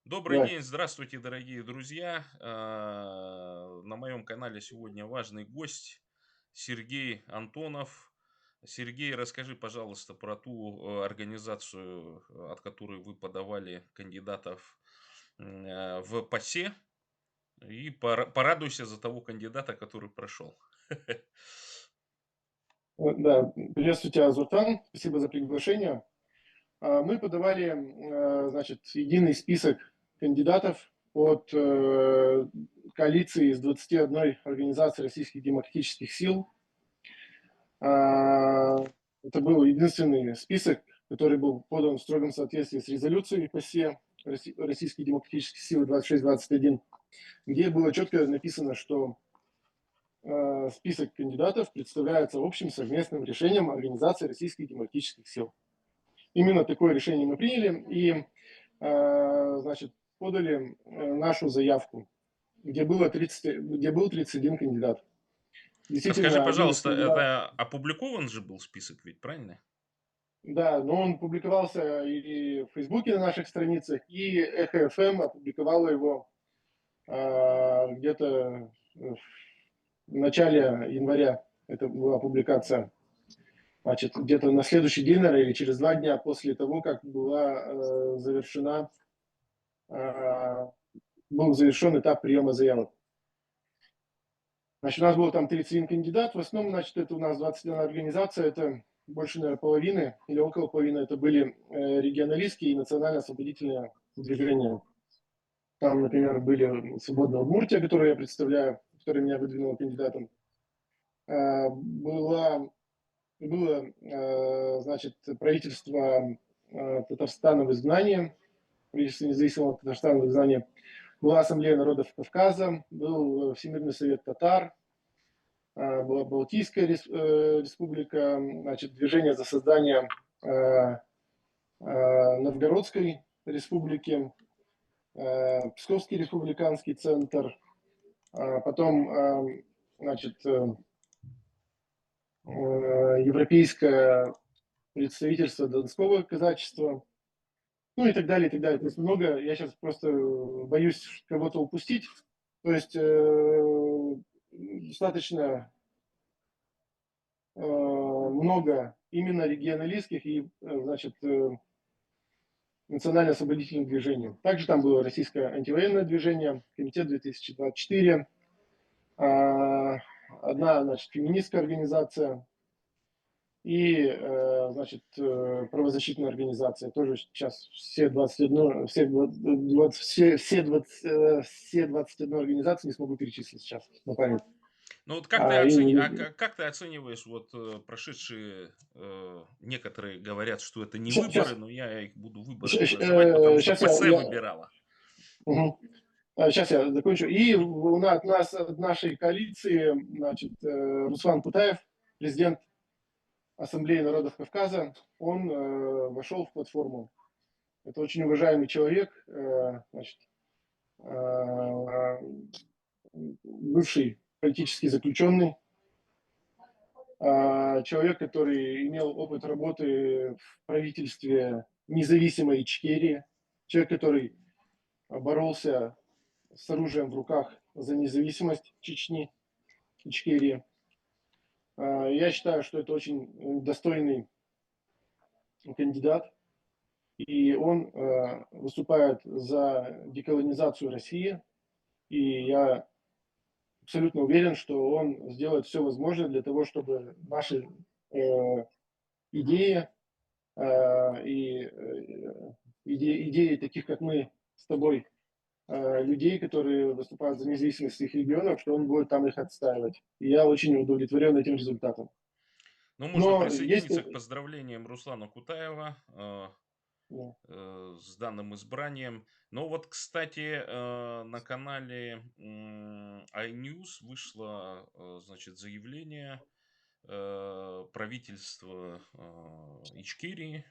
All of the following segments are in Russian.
Добрый Да. день, здравствуйте, дорогие друзья. На моем канале сегодня важный гость Сергей Антонов. Сергей, расскажи, пожалуйста, про ту организацию, от которой вы подавали кандидатов в ПАСЕ, и порадуйся за того кандидата, который прошел. Да, приветствую тебя, Зуртан. Спасибо за приглашение. Мы подавали, значит, единый список кандидатов от коалиции из 21 организации российских демократических сил. А, Это был единственный список, который был подан в строгом соответствии с резолюцией ПАСЕ Российских демократических сил 2621, где было четко написано, что список кандидатов представляется общим совместным решением Организации российских демократических сил. Именно такое решение мы приняли и, значит, подали нашу заявку, где был 31 кандидат. А скажи, Действительно, один из пожалуйста, кандидатов, это опубликован же был список ведь, правильно? да, но он публиковался и в Фейсбуке на наших страницах, и Эхо ФМ опубликовала его где-то в начале января. Это была публикация. Значит, где-то на следующий день, наверное, или через 2 дня после того, как э, был завершен этап приема заявок. Значит, у нас было там 31 кандидат. В основном, значит, это у нас 21 организация. Это больше, наверное, половины или около половины. Это были регионалистские и национально-освободительные движения. Там, например, были «Свободная Удмуртия», которую я представляю, которая меня выдвинула кандидатом. Э, Была Было, значит, правительство Татарстана в изгнании, правительство независимого Татарстана в изгнании. Была Ассамблея народов Кавказа, был Всемирный совет татар, была Балтийская республика, значит, движение за создание Новгородской республики, Псковский республиканский центр, потом, значит, Европейское представительство Донского казачества, ну и так далее, и так далее. То есть много, я сейчас просто боюсь кого-то упустить. То есть достаточно много именно регионалистских и, значит, национально-освободительных движений. Также там было российское антивоенное движение, комитет 2024, одна, значит, феминистская организация, и, значит, правозащитная организация. Тоже сейчас все 21, все 21 организации не смогу перечислить сейчас на память. Ну вот И как ты оцениваешь вот прошедшие, некоторые говорят, что это не выборы, сейчас, но я их буду выборами называть, потому что сейчас ПАСЕ выбирала. мгм. Щас я закончу. И от нас, от нашей коалиции, значит, Руслан Кутаев, президент Ассамблеи народов Кавказа, он вошел в платформу. Это очень уважаемый человек, значит, э, бывший политический заключенный, человек, который имел опыт работы в правительстве независимой Ичкерии, человек, который боролся с оружием в руках за независимость Чечни, Ичкерии. Я считаю, что это очень достойный кандидат, и он выступает за деколонизацию России, и я абсолютно уверен, что он сделает все возможное для того, чтобы наши э, идеи идеи таких, как мы с тобой, людей, которые выступают за независимость своих регионов, что он будет там их отстаивать. И я очень удовлетворен этим результатом. Ну, можно Но есть... присоединиться к поздравлениям Руслана Кутаева Да. с данным избранием. Но вот, кстати, на канале iNews вышло, значит, заявление правительства Ичкерии,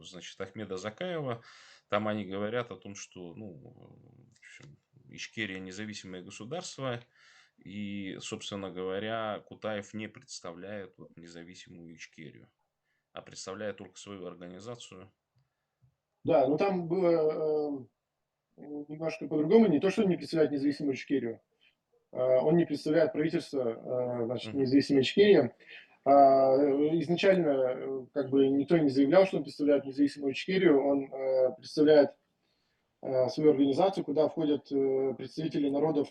значит, Ахмеда Закаева. Там они говорят о том, что, ну, в общем, Ичкерия независимое государство, и, собственно говоря, Кутаев не представляет вот независимую Ичкерию, а представляет только свою организацию. Да, но там было немножко по-другому. Не то, что он не представляет независимую Ичкерию, он не представляет правительство, значит, Мгм. независимой Ичкерии. Изначально как бы никто не заявлял, что он представляет независимую Ичкерию. Он представляет свою организацию, куда входят представители народов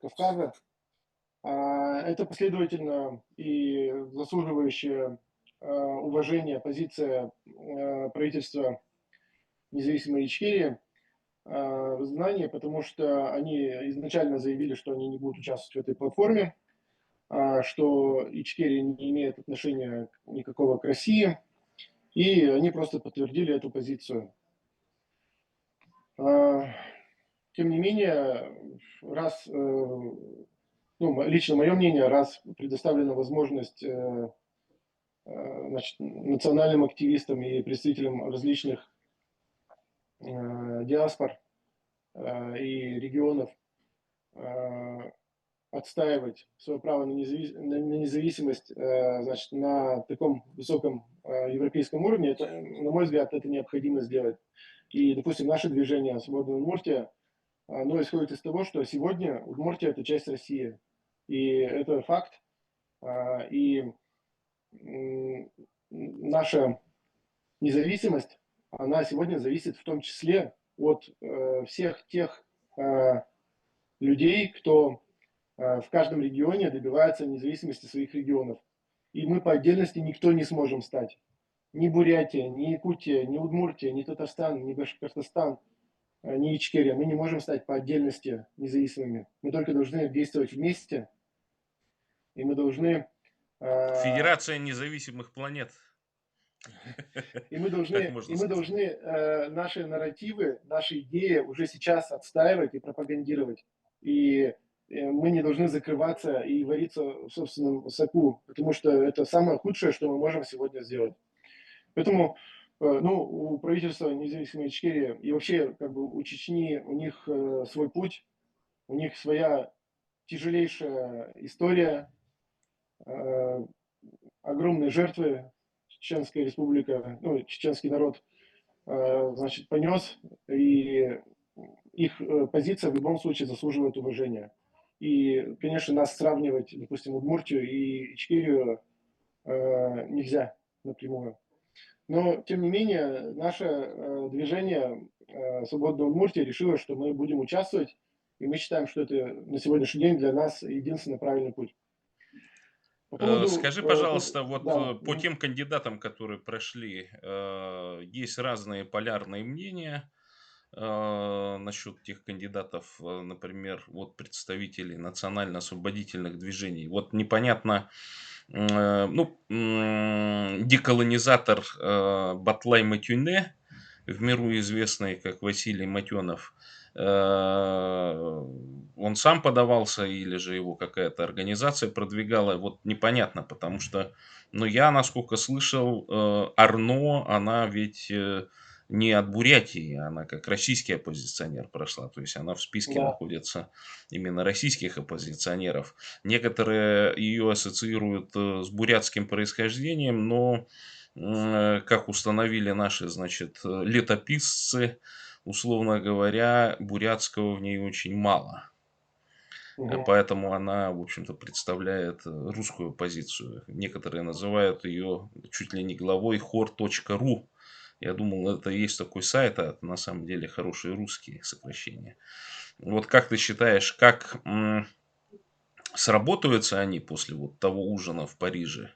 Кавказа. Это последовательно и заслуживающая уважения позиция правительства независимой Ичкерии в изгнании, потому что они изначально заявили, что они не будут участвовать в этой платформе, что Ичкерия не имеет отношения никакого к России, и они просто подтвердили эту позицию. А, Тем не менее, раз, лично мое мнение, раз предоставлена возможность значит, национальным активистам и представителям различных диаспор и регионов э, отстаивать свое право на независимость значит, на таком высоком европейском уровне, это, на мой взгляд, это необходимо сделать. И, допустим, наше движение «Свободная Удмуртия», оно исходит из того, что сегодня Удмуртия – это часть России. И это факт. И наша независимость, она сегодня зависит в том числе от всех тех людей, кто в каждом регионе добивается независимости своих регионов. И мы по отдельности никто не сможем стать. Ни Бурятия, ни Якутия, ни Удмуртия, ни Татарстан, ни Башкортостан, ни Ичкерия. Мы не можем стать по отдельности независимыми. Мы только должны действовать вместе, и мы должны э, Федерация независимых планет. Так можно мы сказать. должны наши нарративы, наши идеи уже сейчас отстаивать и пропагандировать. И мы не должны закрываться и вариться в собственном соку, потому что это самое худшее, что мы можем сегодня сделать. Поэтому у правительства независимой Ичкерии и вообще как бы у Чечни, у них свой путь, у них своя тяжелейшая история, э, огромные жертвы Чеченская республика, чеченский народ значит, понес, и их позиция в любом случае заслуживает уважения. И, конечно, нас сравнивать, допустим, Удмуртию и Ичкерию нельзя напрямую. Но, тем не менее, наше движение «Свободная Удмуртия» решило, что мы будем участвовать, и мы считаем, что это на сегодняшний день для нас единственный правильный путь. По поводу, Скажи, пожалуйста, вот да, по тем кандидатам, которые прошли, есть разные полярные мнения насчет тех кандидатов, например, вот представителей национально-освободительных движений. Вот непонятно, деколонизатор Батлай Матюне, в миру известный как Василий Матенов, он сам подавался или же его какая-то организация продвигала, вот непонятно, потому что, ну, я, насколько слышал, Арно, она ведь не от Бурятии, она как российский оппозиционер прошла, то есть она в списке да. находится именно российских оппозиционеров. Некоторые ее ассоциируют с бурятским происхождением, но, как установили наши, значит, летописцы, условно говоря, бурятского в ней очень мало. Мгм. Поэтому она, в общем-то, представляет русскую позицию. Некоторые называют ее чуть ли не главой хор.ру. Я думал, это и есть такой сайт, а это на самом деле хорошие русские сокращения. Вот как ты считаешь, как сработаются они после вот того ужина в Париже?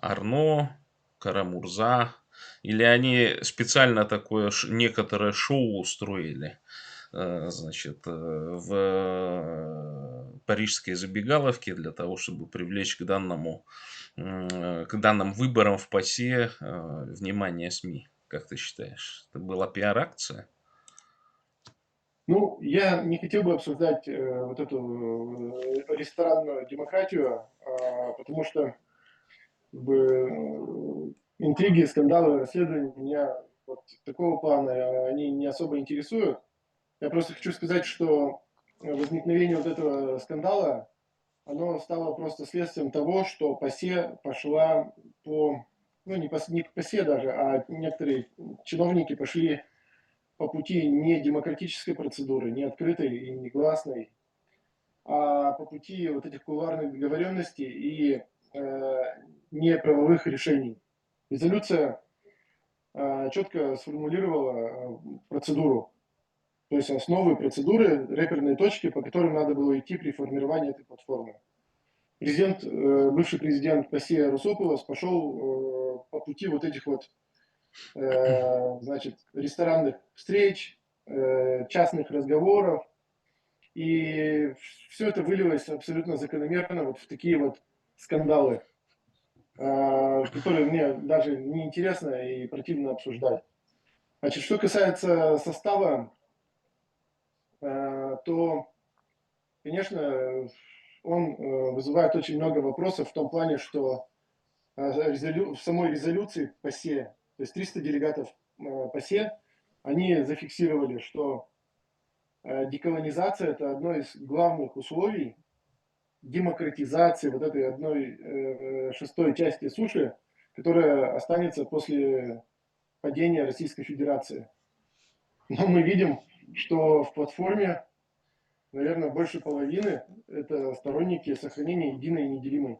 Арно, Карамурза, или они специально такое некоторое шоу устроили, значит, в парижской забегаловке для того, чтобы привлечь к данным выборам в ПАСЕ внимание СМИ. Как ты считаешь, это была пиар-акция? Ну, я не хотел бы обсуждать вот эту ресторанную демократию, потому что как бы, интриги, скандалы, расследования меня вот такого плана они не особо интересуют. Я просто хочу сказать, что возникновение вот этого скандала, оно стало просто следствием того, что ПАСЕ пошла по ну не к ПАСЕ даже, а некоторые чиновники пошли по пути не демократической процедуры, не открытой и не гласной, а по пути вот этих кулуарных договоренностей и неправовых решений. Резолюция четко сформулировала процедуру, то есть основы процедуры, реперные точки, по которым надо было идти при формировании этой платформы. Бывший президент России Русополос пошел по пути вот этих вот, значит, ресторанных встреч, частных разговоров, и все это вылилось абсолютно закономерно вот в такие вот скандалы, которые мне даже неинтересно и противно обсуждать. Значит, что касается состава, то, конечно, он вызывает очень много вопросов в том плане, что в самой резолюции ПАСЕ, то есть 300 делегатов ПАСЕ, они зафиксировали, что деколонизация – это одно из главных условий демократизации вот этой одной шестой части суши, которая останется после падения Российской Федерации. Но мы видим, что в платформе, наверное, больше половины – это сторонники сохранения единой и неделимой.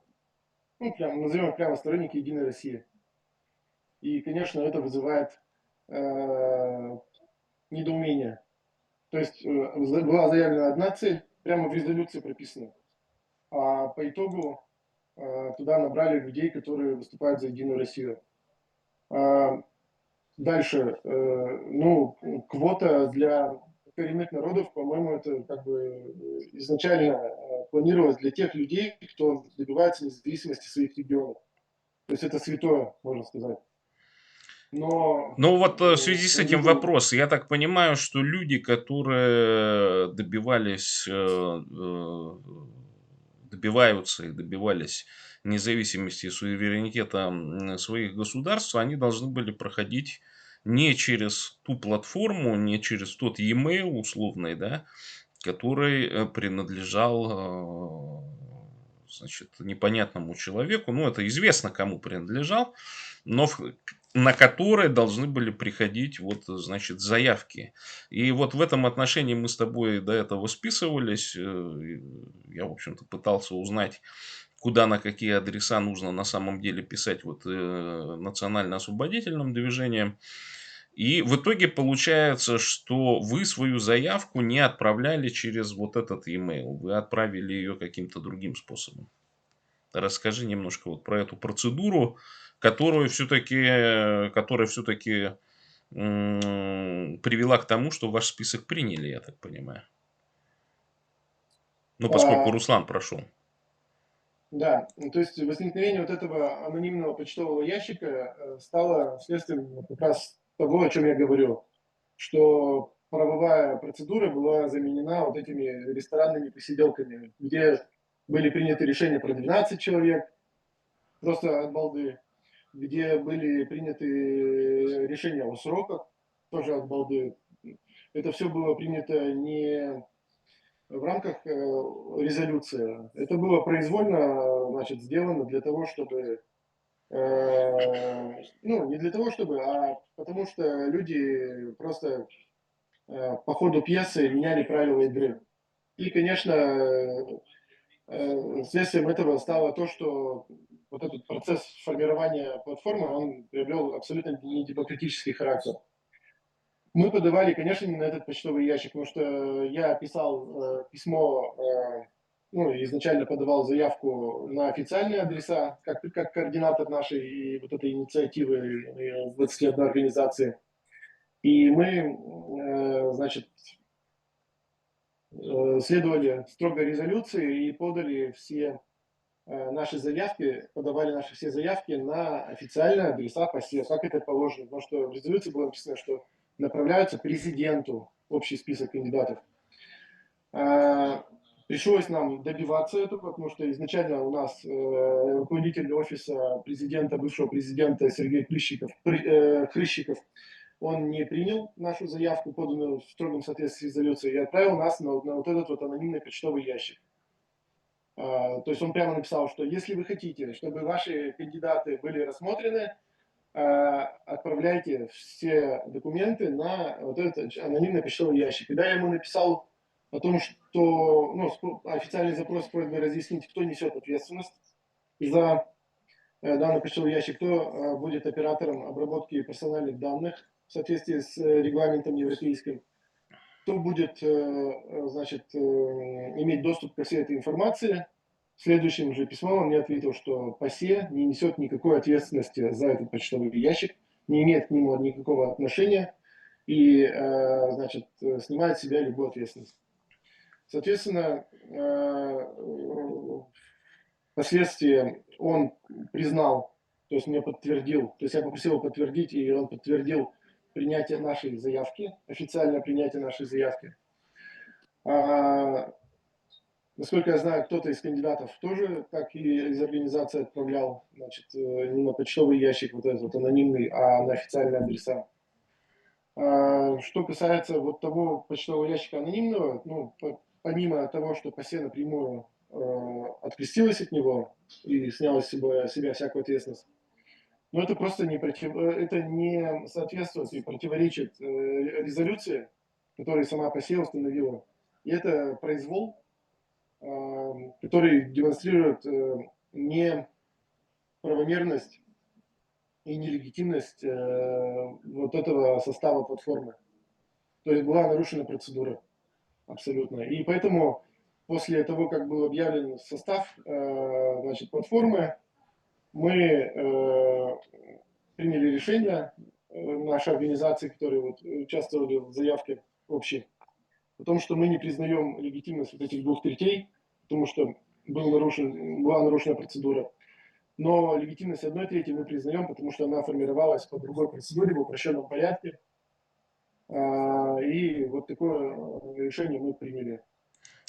Ну, прям, назовем прямо сторонники Единой России. И, конечно, это вызывает недоумение. То есть была заявлена одна цель, прямо в резолюции прописано, а по итогу туда набрали людей, которые выступают за Единую Россию. Дальше, ну, квота для коренных народов, по-моему, это как бы изначально планировалось для тех людей, кто добивается независимости своих регионов. То есть это святое, можно сказать. Но Ну вот в связи с этим ввиду... вопрос. Я так понимаю, что люди, которые добиваются и добивались независимости и суверенитета своих государств, они должны были проходить не через ту платформу, не через тот e-mail условный, да, который принадлежал, значит, непонятному человеку. Ну, это известно, кому принадлежал, но на которые должны были приходить вот, значит, заявки. И вот в этом отношении мы с тобой до этого списывались. Я, в общем-то, пытался узнать, куда, на какие адреса нужно на самом деле писать вот национально-освободительным движением. И в итоге получается, что вы свою заявку не отправляли через вот этот e-mail. Вы отправили ее каким-то другим способом. Расскажи немножко вот про эту процедуру, которая все-таки привела к тому, что ваш список приняли, я так понимаю. Ну, поскольку А, Руслан прошел. да, ну, то есть возникновение вот этого анонимного почтового ящика стало следствием как раз того, о чем я говорю, что правовая процедура была заменена вот этими ресторанными посиделками, где были приняты решения про 12 человек, просто от балды, где были приняты решения о сроках, тоже от балды. Это все было принято не в рамках резолюции. Это было произвольно, значит, сделано для того, чтобы, ну, не для того, чтобы, а потому что люди просто по ходу пьесы меняли правила игры. И, конечно, следствием этого стало то, что вот этот процесс формирования платформы, он приобрел абсолютно недемократический характер. Мы подавали, конечно, не на этот почтовый ящик, потому что я писал письмо, ну, изначально подавал заявку на официальные адреса, как координатор нашей и вот этой инициативы 21 организации. И мы, значит, следовали строго резолюции и подали все наши заявки, подавали наши все заявки на официальные адреса ПАСЕ, как это положено. Потому что в резолюции было написано, что направляются президенту общий список кандидатов. Пришлось нам добиваться этого, потому что изначально у нас руководитель офиса президента, бывшего президента Сергей Хрыщиков, он не принял нашу заявку, поданную в строгом соответствии с резолюцией, и отправил нас на вот этот вот анонимный почтовый ящик. То есть он прямо написал, что если вы хотите, чтобы ваши кандидаты были рассмотрены, отправляйте все документы на вот этот анонимный почтовый ящик. Когда я ему написал о том, что ну, официальный запрос с просьбой разъяснить, кто несет ответственность за данный почтовый ящик, кто будет оператором обработки персональных данных в соответствии с регламентом европейским, кто будет, значит, иметь доступ ко всей этой информации. Следующим же письмом он мне ответил, что ПАСЕ не несет никакой ответственности за этот почтовый ящик, не имеет к нему никакого отношения и, значит, снимает с себя любую ответственность. Соответственно, впоследствии он признал, то есть мне подтвердил, то есть я попросил его подтвердить, и он подтвердил принятие нашей заявки, официальное принятие нашей заявки. Насколько я знаю, кто-то из кандидатов тоже, как и из организации, отправлял, значит, не на почтовый ящик вот этот вот анонимный, а на официальные адреса. Что касается вот того почтового ящика анонимного, ну, помимо того, что ПАСЕ напрямую открестилась от него и сняла с себя всякую ответственность, но это просто это не соответствует и противоречит резолюции, которую сама ПАСЕ установила. И это произвол, который демонстрирует неправомерность и нелегитимность вот этого состава платформы. То есть была нарушена процедура абсолютно. И поэтому после того, как был объявлен состав значит, платформы, мы приняли решение, нашей организации, которые вот участвовали в заявке общей, о том, что мы не признаем легитимность вот этих 2/3, потому что была нарушена процедура. Но легитимность 1/3 мы признаем, потому что она формировалась по другой процедуре, в упрощенном порядке. И вот такое решение мы приняли.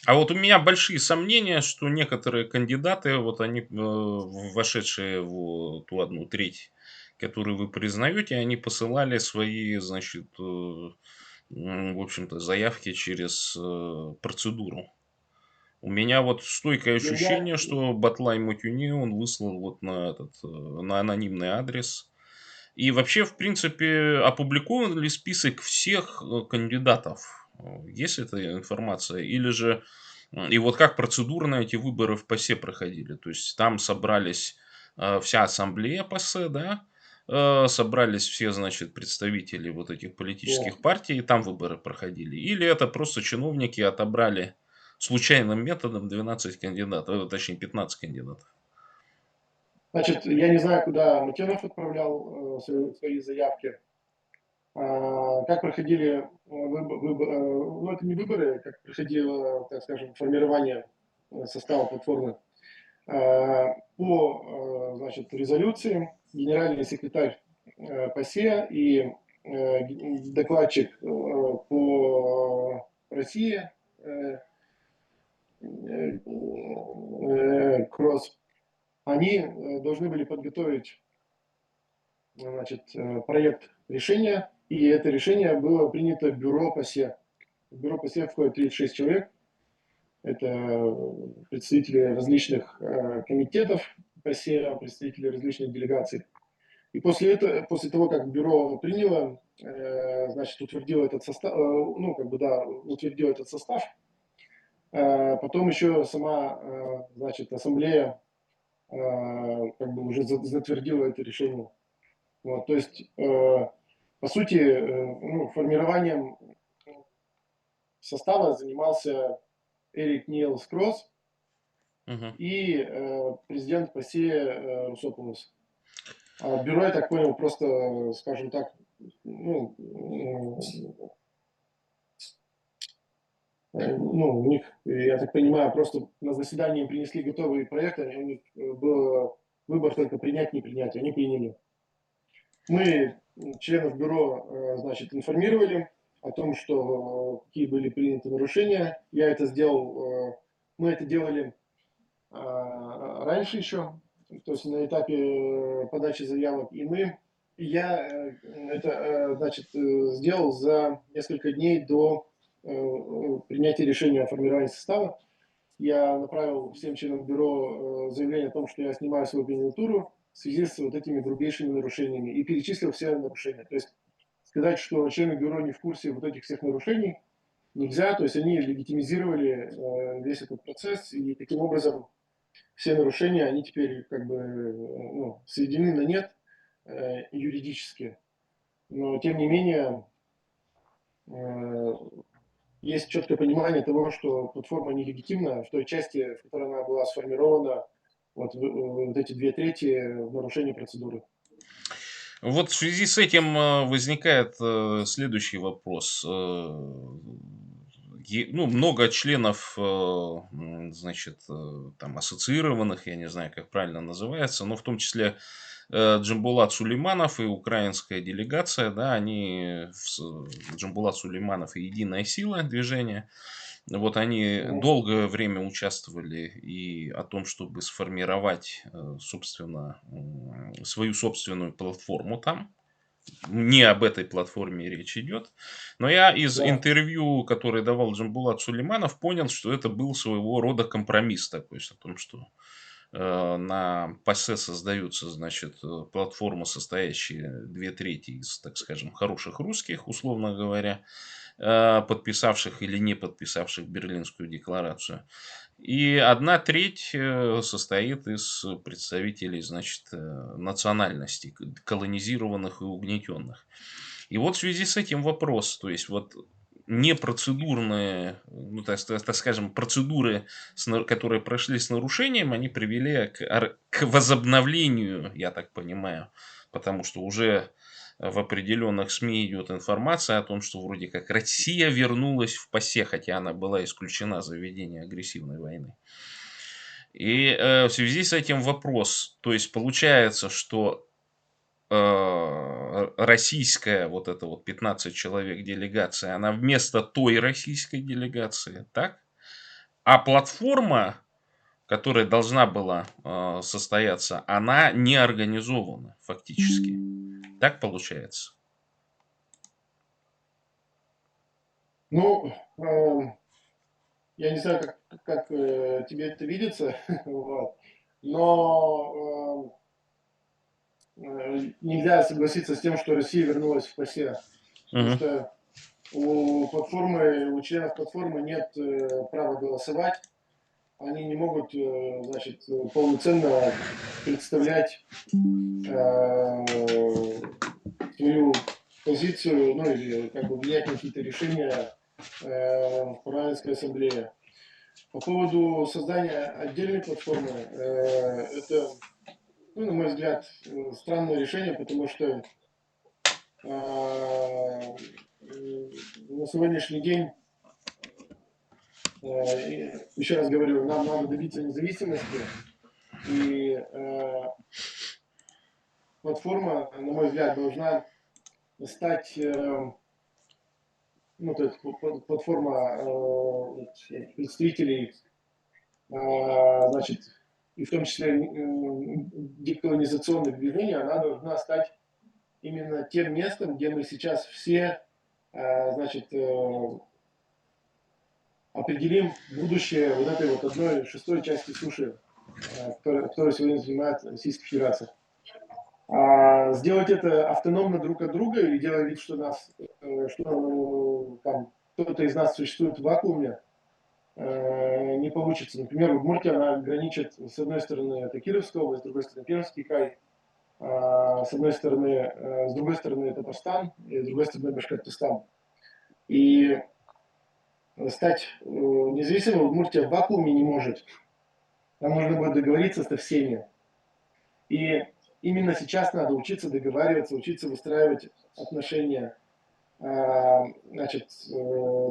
А вот у меня большие сомнения, что некоторые кандидаты, вот они, вошедшие в ту 1/3, которую вы признаете, они посылали свои, значит, в общем-то, заявки через процедуру. У меня вот стойкое Но я, ощущение, что Батлай Матюни он выслал вот на этот, на анонимный адрес. И вообще, в принципе, опубликован ли список всех кандидатов? Есть эта информация? Или же... И вот как процедурно эти выборы в ПАСЕ проходили? То есть там собрались вся ассамблея ПАСЕ, да? Собрались все, значит, представители вот этих да. политических партий, и там выборы проходили. Или это просто чиновники отобрали случайным методом 12 кандидатов, точнее 15 кандидатов? Значит, я не знаю, куда Матенов отправлял свои заявки. Как проходили ну это не выборы, как проходило, так скажем, формирование состава платформы. По значит, резолюции генеральный секретарь ПАСЕ и докладчик по России Кросс, они должны были подготовить значит, проект решения, и это решение было принято в бюро ПАСЕ. В бюро ПАСЕ входит 36 человек. Это представители различных комитетов ПАСЕ, представители различных делегаций. И после того, как бюро приняло, значит, утвердило этот состав, ну, как бы, да, утвердило этот состав, потом еще сама, значит, ассамблея как бы уже затвердила это решение. Вот, то есть, по сути, ну, формированием состава занимался Эрик Нилс Кросс Мгм. и президент ПАСЕ Русополос. А бюро, я так понял, просто, скажем так, ну, ну, у них, я так понимаю, просто на заседании им принесли готовые проекты, у них был выбор только принять, не принять, они приняли. Мы членов бюро, значит, информировали о том, что какие были приняты нарушения. Я это сделал, мы это делали раньше еще, то есть на этапе подачи заявок, я это, значит, сделал за несколько дней до принятия решения о формировании состава. Я направил всем членам бюро заявление о том, что я снимаю свою кандидатуру, в связи с вот этими грубейшими нарушениями и перечислил все нарушения. То есть сказать, что члены бюро не в курсе вот этих всех нарушений нельзя, то есть они легитимизировали весь этот процесс, и таким образом все нарушения, они теперь как бы ну, сведены на нет юридически. Но тем не менее есть четкое понимание того, что платформа нелегитимна в той части, в которой она была сформирована, вот эти 2/3 в нарушении процедуры. Вот в связи с этим возникает следующий вопрос. Ну, много членов, значит, там, ассоциированных, я не знаю, как правильно называется, но в том числе Джамбулат Сулейманов и украинская делегация, да, они, Джамбулат Сулейманов и Единая сила движения, вот они Мгм. долгое время участвовали и о том, чтобы сформировать, собственно, свою собственную платформу там. Не об этой платформе речь идет. Но я из Да. интервью, которое давал Джамбулат Сулейманов, понял, что это был своего рода компромисс такой, о том, что на ПАСЕ создаются, значит, платформа, состоящая 2/3 из, так скажем, хороших русских, условно говоря, подписавших или не подписавших Берлинскую декларацию. И 1/3 состоит из представителей, значит, национальностей, колонизированных и угнетенных. И вот в связи с этим вопрос, то есть вот не процедурные, ну, так скажем, процедуры, которые прошли с нарушением, они привели к возобновлению, я так понимаю, потому что уже в определенных СМИ идет информация о том, что вроде как Россия вернулась в ПАСЕ, хотя она была исключена за ведение агрессивной войны. И в связи с этим вопрос, то есть получается, что российская вот эта вот 15 человек делегация, она вместо той российской делегации, так? А платформа, которая должна была состояться, она не организована фактически. Так получается? Ну, я не знаю, как тебе это видится, вот. Но нельзя согласиться с тем, что Россия вернулась в ПАСЕ, потому Мгм. что у платформы, у членов платформы нет права голосовать, они не могут, значит, полноценно представлять свою позицию, ну или как бы влиять на какие-то решения в парламентской ассамблее. По поводу создания отдельной платформы, это, ну, на мой взгляд, странное решение, потому что на сегодняшний день, еще раз говорю, нам надо добиться независимости, и платформа, на мой взгляд, должна стать, ну, то есть платформа представителей, значит, и в том числе деколонизационных движений, она должна стать именно тем местом, где мы сейчас все, значит, определим будущее вот этой вот 1/6 части суши, которую сегодня занимает Российская Федерация. Сделать это автономно друг от друга или делать вид, что что там кто-то из нас существует в вакууме, не получится. Например, Удмуртия, она граничит с одной стороны это Кировская область, с другой стороны Пермский край, с одной стороны, с другой стороны Татарстан, и с другой стороны Башкортостан. И стать независимой Удмуртия в вакууме не может. Там нужно будет договориться со всеми. И именно сейчас надо учиться договариваться, учиться выстраивать отношения, значит,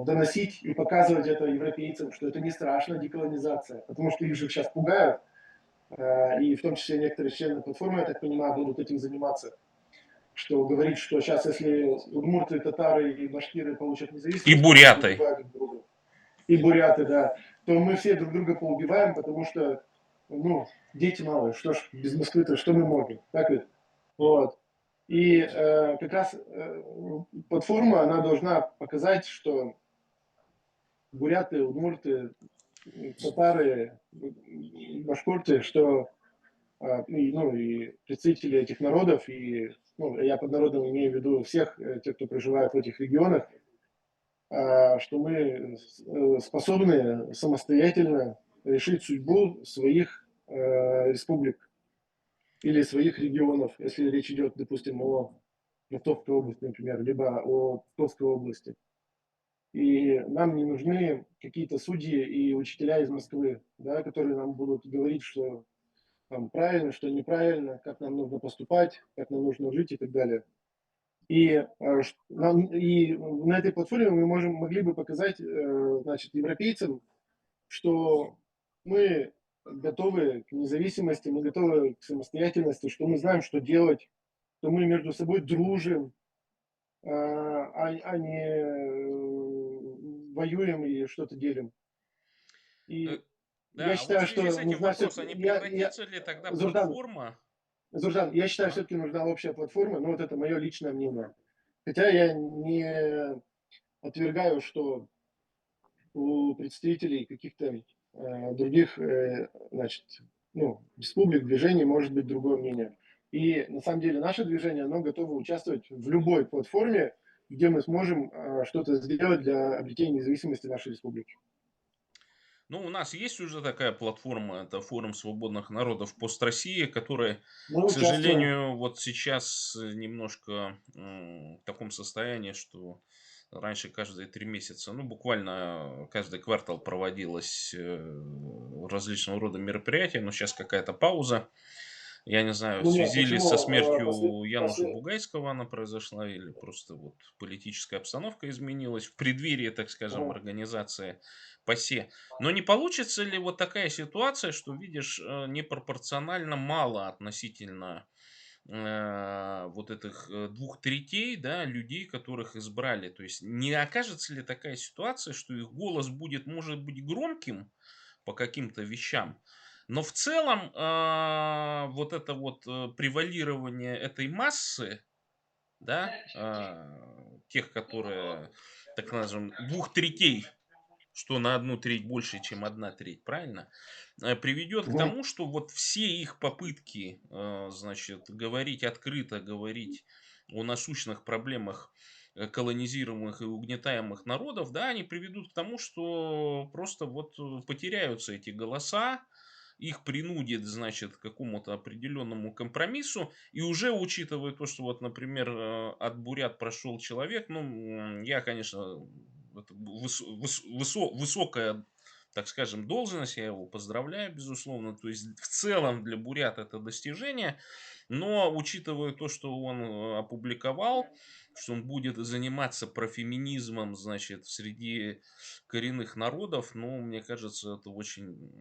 доносить и показывать это европейцам, что это не страшно, деколонизация, потому что их же сейчас пугают, и в том числе некоторые члены платформы, я так понимаю, будут этим заниматься, что говорит, что сейчас, если удмурты, татары и башкиры получат И независимость, то они бурятой. поубивают друг друга, и буряты, да, то мы все друг друга поубиваем, потому что, ну, дети малые, что ж, без Москвы-то что мы можем, так ведь? Вот. И как раз платформа, она должна показать, что буряты, удмурты, татары, башкорты, что и представители этих народов, я под народом имею в виду всех тех, кто проживает в этих регионах, что мы способны самостоятельно решить судьбу своих республик или своих регионов, если речь идет, допустим, о Ростовской области, например, либо о Псковской области. И нам не нужны какие-то судьи и учителя из Москвы, да, которые нам будут говорить, что там правильно, что неправильно, как нам нужно поступать, как нам нужно жить и так далее. И на этой платформе мы могли бы показать, значит, европейцам, что мы готовы к независимости, мы готовы к самостоятельности, что мы знаем, что делать, что мы между собой дружим, а не воюем и что-то делим. Э, И я Да, а вот в считаю, связи с что этим нужна вопрос, все-таки... а не превратится ли тогда Зурдан, платформа? Зурдан, я считаю, Ага. все-таки нужна общая платформа, но вот это мое личное мнение. Хотя я не отвергаю, что у представителей каких-то других, значит, республик, движений может быть другое мнение. И на самом деле наше движение, оно готово участвовать в любой платформе, где мы сможем что-то сделать для обретения независимости нашей республики. Ну, у нас есть уже такая платформа, это форум свободных народов Пост России, который, Мы к участвуем. сожалению, вот сейчас немножко в таком состоянии, что раньше каждые 3 месяца, ну, буквально каждый квартал проводилось различного рода мероприятия, но сейчас какая-то пауза. Я не знаю, в Ну нет, связи ли со почему? смертью Януша Бугайского она произошла, или просто вот политическая обстановка изменилась в преддверии, так скажем, Ага. организации ПАСЕ. Но не получится ли вот такая ситуация, что, видишь, непропорционально мало относительно вот этих 2/3, да, людей, которых избрали? То есть не окажется ли такая ситуация, что их голос будет, может быть, громким по каким-то вещам, но в целом вот это вот превалирование этой массы, да, тех, которые, так скажем, 2/3, что на 1/3 больше, чем 1/3, правильно? Приведет к Мгм. тому, что вот все их попытки, значит, говорить открыто, говорить о насущных проблемах колонизируемых и угнетаемых народов, да, они приведут к тому, что просто вот потеряются эти голоса, их принудит, значит, к какому-то определенному компромиссу. И уже учитывая то, что вот, например, от бурят прошел человек, ну, я, конечно, это высокая, так скажем, должность, я его поздравляю, безусловно. То есть в целом для бурят это достижение, но учитывая то, что он опубликовал, что он будет заниматься профеминизмом, значит, среди коренных народов, ну, мне кажется, это очень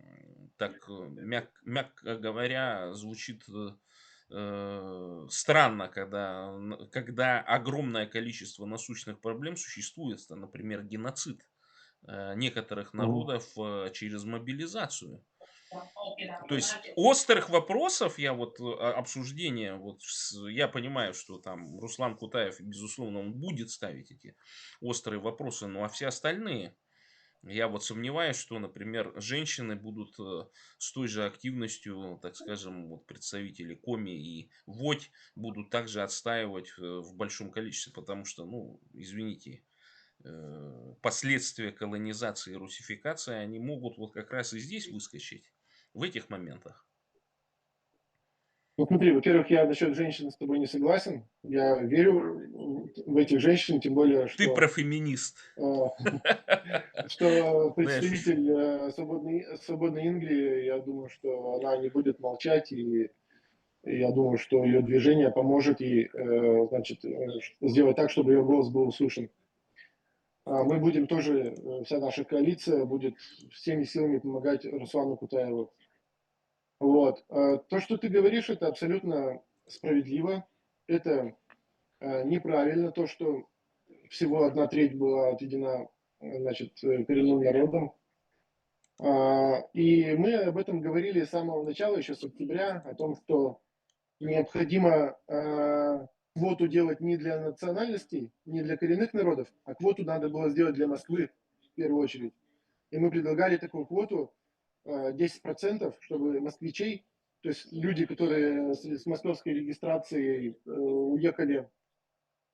так, мягко говоря, звучит странно, когда огромное количество насущных проблем существует, например, геноцид некоторых Мгм. народов через мобилизацию. То есть острых вопросов, я вот обсуждения, вот я понимаю, что там Руслан Кутаев, безусловно, он будет ставить эти острые вопросы, ну а все остальные, я вот сомневаюсь, что, например, женщины будут с той же активностью, так скажем, вот представители Коми и ВОТь будут также отстаивать в большом количестве, потому что, ну, извините, последствия колонизации и русификации, они могут вот как раз и здесь выскочить, в этих моментах. Ну смотри, во-первых, я насчет женщин с тобой не согласен. Я верю в этих женщин, тем более, Ты что профеминист. э, что Да, я шучу. представитель свободной Ингрии, я думаю, что она не будет молчать, и я думаю, что ее движение поможет ей, значит, сделать так, чтобы ее голос был услышан. Мы будем тоже, вся наша коалиция будет всеми силами помогать Руслану Кутаеву. Вот. То, что ты говоришь, это абсолютно справедливо. Это неправильно, то, что всего 1/3 была отведена, значит, коренным народам. И мы об этом говорили с самого начала, еще с октября, о том, что необходимо квоту делать не для национальностей, не для коренных народов, а квоту надо было сделать для Москвы в первую очередь. И мы предлагали такую квоту 10%, чтобы москвичей То есть люди, которые с московской регистрацией уехали,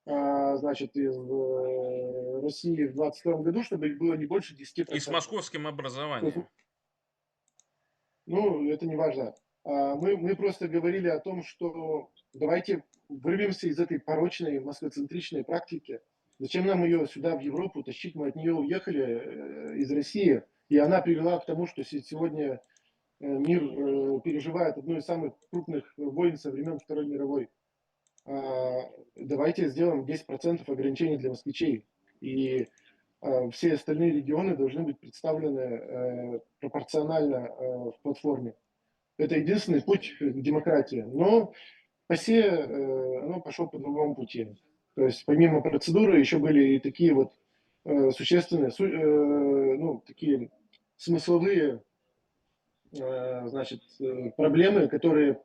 значит, из России в 22 году, чтобы их было не больше И с 10%. московским То есть, образованием. ну, это не важно. Мы просто говорили о том, что давайте вырвемся из этой порочной москвоцентричной практики. Зачем нам ее сюда, в Европу, тащить? Мы от нее уехали из России, и она привела к тому, что сегодня мир переживает одну из самых крупных войн со времен Второй мировой. Давайте сделаем 10% ограничений для москвичей. И все остальные регионы должны быть представлены пропорционально в платформе. Это единственный путь к демократии. Но ПАСЕ оно пошло по другому пути. То есть помимо процедуры еще были и такие вот существенные, ну, такие смысловые, значит, проблемы, которые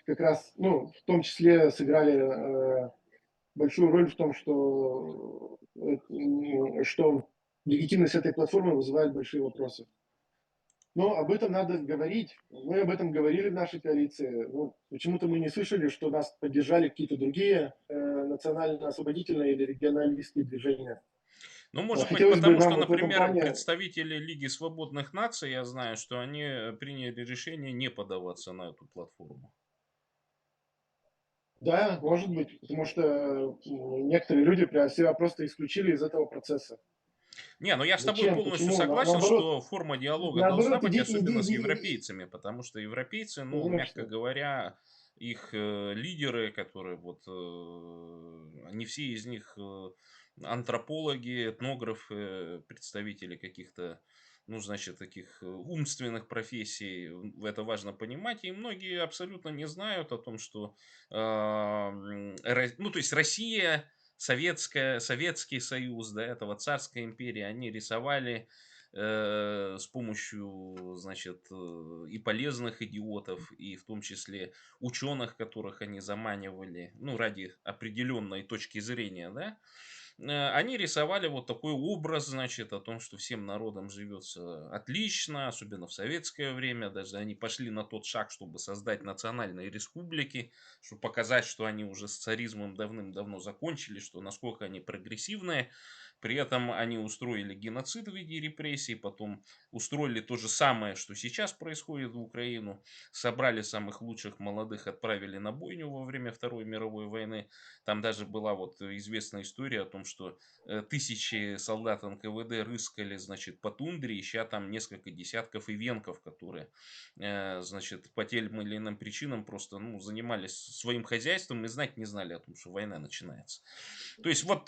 как раз, ну, в том числе сыграли большую роль в том, что легитимность этой платформы вызывает большие вопросы. Но об этом надо говорить. Мы об этом говорили в нашей коалиции. Ну, почему-то мы не слышали, что нас поддержали какие-то другие национально-освободительные или регионалистские движения. Ну, может быть, Хотелось бы потому нам что, вот в этом например, плане, представители Лиги свободных наций, я знаю, что они приняли решение не подаваться на эту платформу. да, может быть, потому что некоторые люди прям себя просто исключили из этого процесса. Не, ну я с тобой Зачем? полностью Почему? согласен, Наоборот, что форма диалога должна наоборот, быть, иди, особенно с иди, европейцами, потому что европейцы, ну, мягко конечно. говоря, их лидеры, которые вот, не все из них антропологи, этнографы, представители каких-то, ну, значит, таких умственных профессий, это важно понимать, и многие абсолютно не знают о том, что, ну, то есть Россия, Советский Союз, до этого Царская империя, они рисовали с помощью, значит, и полезных идиотов, и в том числе ученых, которых они заманивали, ну, ради определенной точки зрения, да, они рисовали вот такой образ, значит, о том, что всем народам живется отлично, особенно в советское время. Даже они пошли на тот шаг, чтобы создать национальные республики, чтобы показать, что они уже с царизмом давным-давно закончили, что насколько они прогрессивные. При этом они устроили геноцид в виде репрессий, потом устроили то же самое, что сейчас происходит в Украину. Собрали самых лучших молодых, отправили на бойню во время Второй мировой войны. Там даже была вот известная история о том, что тысячи солдат НКВД рыскали, значит, по тундре, ища там несколько десятков ивенков, которые, значит, по тем или иным причинам просто, ну, занимались своим хозяйством и знать не знали о том, что война начинается. То есть вот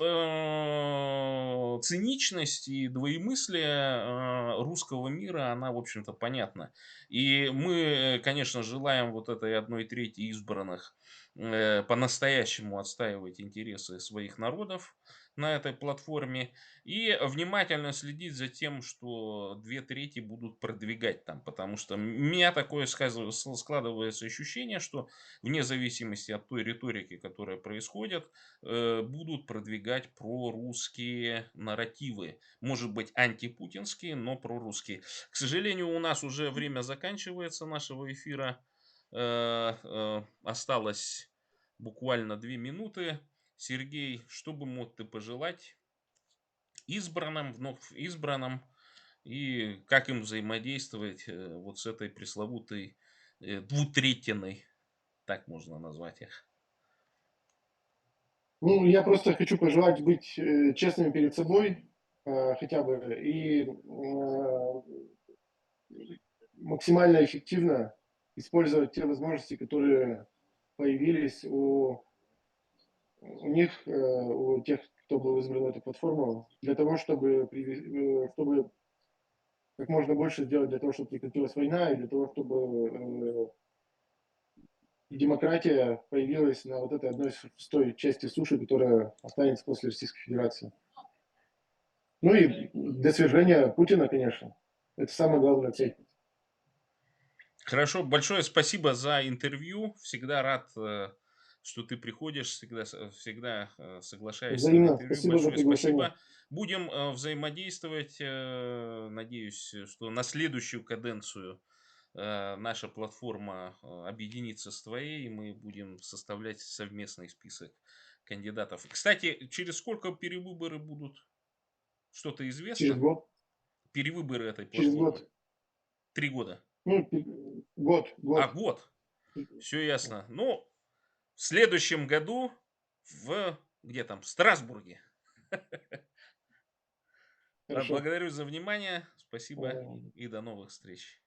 циничность и двоемыслие русского мира, она, в общем-то, понятна. И мы, конечно, желаем вот этой 1/3 избранных по-настоящему отстаивать интересы своих народов на этой платформе и внимательно следить за тем, что 2/3 будут продвигать там, потому что у меня такое складывается ощущение, что вне зависимости от той риторики, которая происходит, будут продвигать прорусские нарративы. Может быть, антипутинские, но прорусские. К сожалению, у нас уже время заканчивается нашего эфира. Осталось буквально 2 минуты. Сергей, что бы мог ты пожелать избранным, вновь избранным, и как им взаимодействовать вот с этой пресловутой двутретиной, так можно назвать их. Ну, я просто хочу пожелать быть честными перед собой хотя бы и максимально эффективно использовать те возможности, которые появились у них, у тех, кто был избран на эту платформу, для того, чтобы как можно больше сделать для того, чтобы прекратилась война, и для того, чтобы демократия появилась на вот этой одной шестой части суши, которая останется после Российской Федерации. Ну и для свержения Путина, конечно. Это самая главная цель. Хорошо, большое спасибо за интервью. Всегда рад, что ты приходишь, всегда соглашаешься на Взаимно. интервью. Спасибо за Большое приглашение. спасибо. Будем взаимодействовать. Надеюсь, что на следующую каденцию наша платформа объединится с твоей, и мы будем составлять совместный список кандидатов. Кстати, через сколько перевыборы будут? Что-то Через известно? год. Перевыборы этой Через платформы? год. 3 года. Ну, год, А, год. год. Все ясно. Ну, в следующем году где там, в Страсбурге. Хорошо. Благодарю за внимание. Спасибо Э, и до новых встреч.